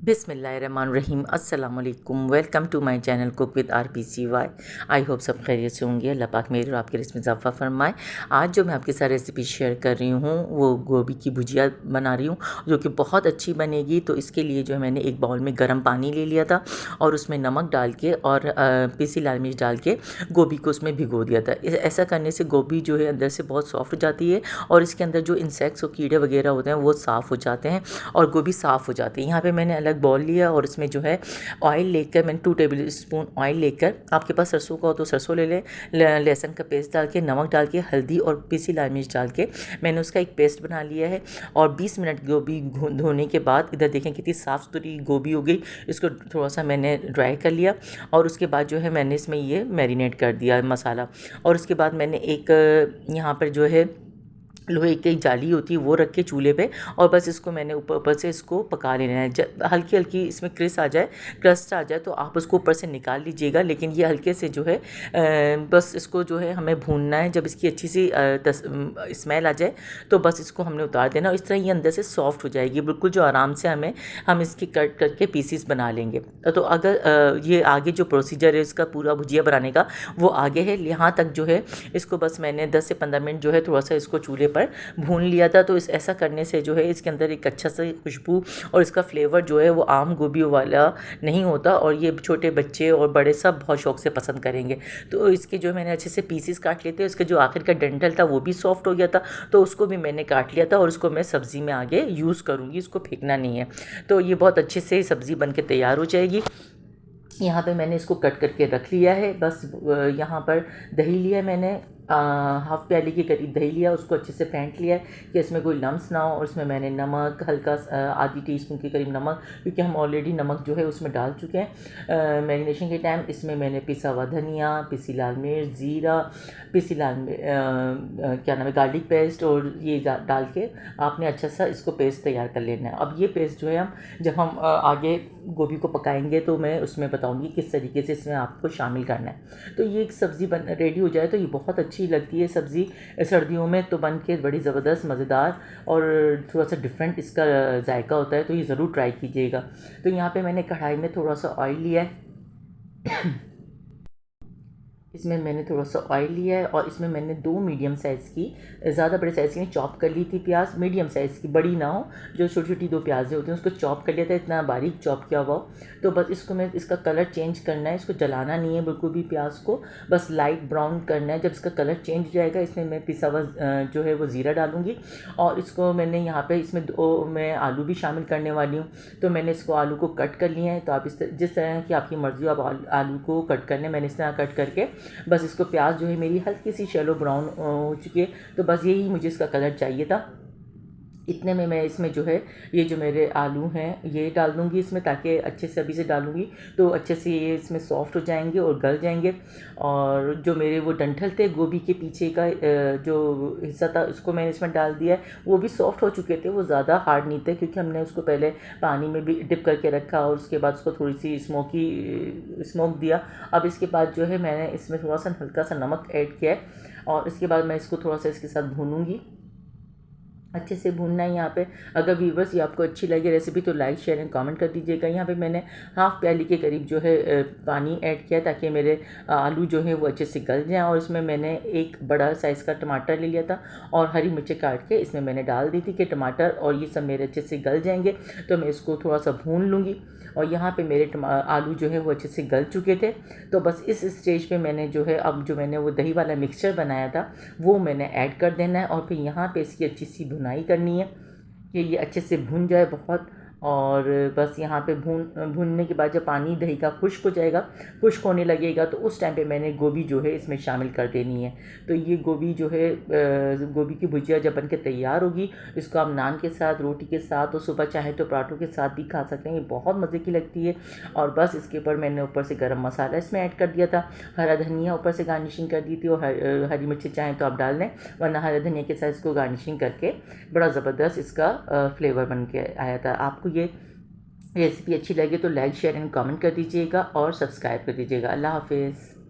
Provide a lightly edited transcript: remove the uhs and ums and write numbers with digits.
बिस्मिल्लाहिर्रहमानिर्रहीम अस्सलाम वालेकुम। Welcome to my channel cook with RPCY। I hope सब खैरियत से होंगे। अल्लाह पाक मेरे और आपके रिस्क में इजाफ़ा फरमाए। आज जो मैं आपके साथ रेसिपी शेयर कर रही हूँ वो गोभी की भुजिया बना रही हूँ, जो कि बहुत अच्छी बनेगी। तो इसके लिए जो है मैंने एक बाउल में गर्म पानी ले लिया था और उसमें नमक डाल के और पीसी लाल मिर्च डाल के गोभी को उसमें भिगो दिया था। ऐसा करने से गोभी जो है अंदर से बहुत सॉफ्ट हो जाती है और इसके अंदर जो इंसेक्ट्स और कीड़े वगैरह होते हैं वो साफ़ हो जाते हैं और गोभी साफ़ हो जाती है। यहाँ पे मैंने अलग बॉल लिया और इसमें जो है ऑयल लेकर मैंने 2 टेबल स्पून ऑयल लेकर, आपके पास सरसों का हो तो सरसों ले लें, लहसुन का पेस्ट डाल के, नमक डाल के, हल्दी और पीसी लाल मिर्च डाल के मैंने उसका एक पेस्ट बना लिया है। और 20 मिनट गोभी धोने के बाद इधर देखें कितनी साफ़ सुथरी गोभी हो गई। इसको थोड़ा सा मैंने ड्राई कर लिया और उसके बाद जो है मैंने इसमें ये मैरिनेट कर दिया मसाला। और उसके बाद मैंने एक यहाँ पर जो है लोहे की जाली होती है वो रख के चूल्हे पे और बस इसको मैंने ऊपर से इसको पका लेना है। जब हल्की हल्की इसमें क्रस्ट आ जाए तो आप उसको ऊपर से निकाल लीजिएगा, लेकिन ये हल्के से जो है बस इसको जो है हमें भूनना है। जब इसकी अच्छी सी स्मेल आ जाए तो बस इसको हमने उतार देना और इस तरह ये अंदर से सॉफ्ट हो जाएगी बिल्कुल, जो आराम से हम इसकी कट करके पीसीस बना लेंगे। तो अगर ये आगे जो प्रोसीजर है इसका पूरा भुजिया बनाने का वो आगे है। यहाँ तक जो है इसको बस मैंने 10 से 15 मिनट जो है थोड़ा सा इसको चूल्हे पर भून लिया था। तो ऐसा करने से जो है इसके अंदर एक अच्छा सा खुशबू और इसका फ्लेवर जो है वो आम गोभी वाला नहीं होता और ये छोटे बच्चे और बड़े सब बहुत शौक से पसंद करेंगे। तो इसके जो मैंने अच्छे से पीसेस काट लिए थे, उसका जो आखिर का डंठल था वो भी सॉफ्ट हो गया था, तो उसको भी मैंने काट लिया था और उसको मैं सब्ज़ी में आगे यूज़ करूँगी, इसको फेंकना नहीं है। तो ये बहुत अच्छे से सब्ज़ी बन के तैयार हो जाएगी। यहाँ पे मैंने इसको कट करके रख लिया है। बस यहाँ पर दही लिया मैंने, हाफ़ प्याली के करीब दही लिया, उसको अच्छे से फेंट लिया है कि इसमें कोई लम्स ना हो। और इसमें मैंने नमक हल्का आधी टीस्पून के करीब नमक, क्योंकि हम ऑलरेडी नमक जो है उसमें डाल चुके हैं मैरिनेशन के टाइम। इसमें मैंने पिसा हुआ धनिया, पिसी लाल मिर्च, ज़ीरा, पिसी लाल क्या नाम है गार्लिक पेस्ट और ये डाल के आपने अच्छा सा इसको पेस्ट तैयार कर लेना है। अब ये पेस्ट जो है जब हम आगे गोभी को पकाएंगे तो मैं उसमें बताऊंगी किस तरीके से इसमें आपको शामिल करना है। तो ये एक सब्ज़ी रेडी हो जाए तो ये बहुत अच्छी लगती है सब्ज़ी सर्दियों में, तो बन के बड़ी ज़बरदस्त मज़ेदार और थोड़ा सा डिफरेंट इसका जायका होता है, तो ये ज़रूर ट्राई कीजिएगा। तो यहाँ पे मैंने कढ़ाई में थोड़ा सा ऑयल लिया है इसमें मैंने थोड़ा सा ऑयल लिया है और इसमें मैंने 2 मीडियम साइज़ की, ज़्यादा बड़े साइज़ की नहीं, चॉप कर ली थी प्याज, मीडियम साइज़ की, बड़ी ना हो, जो छोटी छोटी 2 प्याज़ें होती हैं उसको चॉप कर लिया था, इतना बारीक चॉप किया हुआ। तो बस इसको मैं इसका कलर चेंज करना है, इसको जलाना नहीं है बिल्कुल भी प्याज को, बस लाइट ब्राउन करना है। जब इसका कलर चेंज हो जाएगा इसमें मैं पिसा हुआ जो है वो ज़ीरा डालूँगी और इसको मैंने यहाँ पर इसमें मैं आलू भी शामिल करने वाली हूँ। तो मैंने इसको आलू को कट कर लिया है। तो आप जिस तरह की आपकी मर्ज़ी हो आप आलू को कट करने, मैंने इस तरह कट करके बस इसको, प्याज जो है मेरी हल्की सी शैलो ब्राउन हो चुकी है, तो बस यही मुझे इसका कलर चाहिए था। इतने में मैं इसमें जो है ये जो मेरे आलू हैं ये डाल दूँगी इसमें, ताकि अच्छे से अभी से डालूँगी तो अच्छे से ये इसमें सॉफ्ट हो जाएंगे और गल जाएंगे। और जो मेरे वो डंठल थे गोभी के पीछे का जो हिस्सा था उसको मैंने इसमें डाल दिया है, वो भी सॉफ्ट हो चुके थे, वो ज़्यादा हार्ड नहीं थे क्योंकि हमने उसको पहले पानी में भी डिप करके रखा और उसके बाद उसको थोड़ी सी स्मोक दिया। अब इसके बाद जो है मैंने इसमें थोड़ा सा हल्का सा नमक ऐड किया है और इसके बाद मैं इसको थोड़ा सा इसके साथ भूनूँगी, अच्छे से भूनना है। यहाँ पे अगर व्यूवर्स ये आपको अच्छी लगे रेसिपी तो लाइक शेयर एंड कमेंट कर दीजिएगा। यहाँ पे मैंने हाफ़ प्याली के करीब जो है पानी ऐड किया ताकि मेरे आलू जो है वो अच्छे से गल जाएँ। और इसमें मैंने एक बड़ा साइज़ का टमाटर ले लिया था और हरी मिर्चें काट के इसमें मैंने डाल दी थी कि टमाटर और ये सब मेरे अच्छे से गल जाएंगे। तो मैं इसको थोड़ा सा भून लूँगी और यहाँ पे मेरे आलू जो है वो अच्छे से गल चुके थे। तो बस इस स्टेज पे मैंने जो है अब जो मैंने वो दही वाला मिक्सचर बनाया था वो मैंने ऐड कर देना है और फिर यहाँ पे इसकी अच्छी सी भुनाई करनी है कि ये अच्छे से भुन जाए बहुत। और बस यहाँ पे भूनने के बाद जब पानी दही का खुश्क हो जाएगा, खुश्क होने लगेगा, तो उस टाइम पे मैंने गोभी जो है इसमें शामिल कर देनी है। तो ये गोभी जो है गोभी की भुजिया जब बन के तैयार होगी इसको आप नान के साथ, रोटी के साथ और सुबह चाहे तो पराठों के साथ भी खा सकते हैं, ये बहुत मज़े की लगती है। और बस इसके ऊपर मैंने ऊपर से गरम मसाला इसमें ऐड कर दिया था, हरा धनिया ऊपर से गार्निशिंग कर दी थी और हरी मिर्ची चाहें तो आप डाल दें, वरना हरा धनिया के साथ इसको गार्निशिंग करके बड़ा ज़बरदस्त इसका फ्लेवर बन के आया था। आपको ये रेसिपी अच्छी लगे तो लाइक शेयर एंड कमेंट कर दीजिएगा और सब्सक्राइब कर दीजिएगा। अल्लाह हाफिज़।